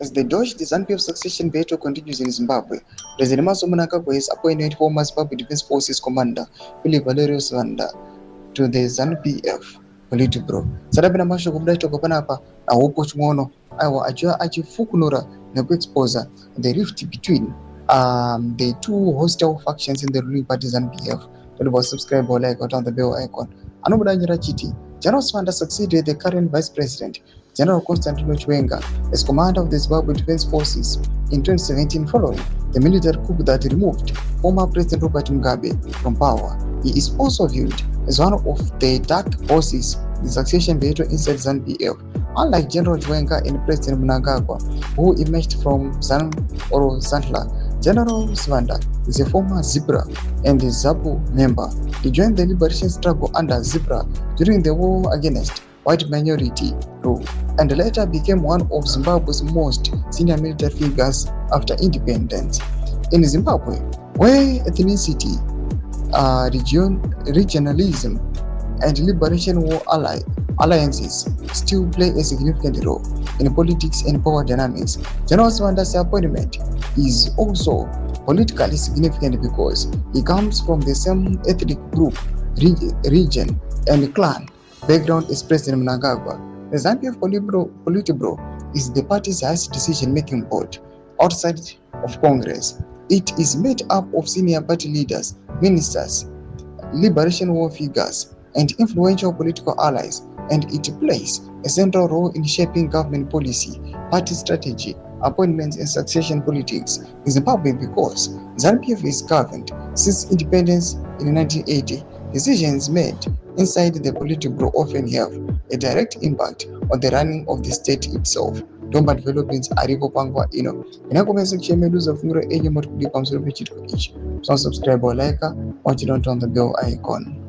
As the dodged ZANU-PF succession battle continues in Zimbabwe, President Mnangagwa has appointed former Zimbabwe Defense Forces Commander Militarisation Sibanda to the ZANU-PF Politburo. Sadabina mashoko kudachoko panapa awopo chimwono aiwa achifukunura nekuexposa the rift between the two hostile factions in the ruling party ZANU-PF. Don't forget to subscribe or like or turn the bell icon. Anobudanyira chiti General Sibanda succeeded the current Vice President, General Constantino Chiwenga, as commander of the Zimbabwe Defense Forces in 2017 following the military coup that removed former President Robert Mugabe from power. He is also viewed as one of the dark horses in the succession battle inside ZANU-PF. Unlike General Chiwenga and President Mnangagwa, who emerged from ZANU or Zantla, General Sibanda is a former Zebra and a ZAPU member. He joined the liberation struggle under Zebra during the war against white minority rule, and later became one of Zimbabwe's most senior military figures after independence. In Zimbabwe, where ethnicity, regionalism, and liberation war alliances still play a significant role in politics and power dynamics, General Sibanda's appointment is also politically significant because he comes from the same ethnic group, region, and clan background as President Mnangagwa. The ZANU-PF Politburo is the party's highest decision-making board outside of Congress. It is made up of senior party leaders, ministers, liberation war figures, and influential political allies, and it plays a central role in shaping government policy, party strategy, appointments, and succession politics in Zimbabwe because ZANU-PF is governed since independence in 1980. Decisions made inside the Politburo often have a direct impact on the running of the state itself. Domba developments aripo panguva ino. Inakomesa kuchemedu zafunguro enye moti kudi pamusoro pechitiko ichi. So subscribe or like, watch it on the bell icon.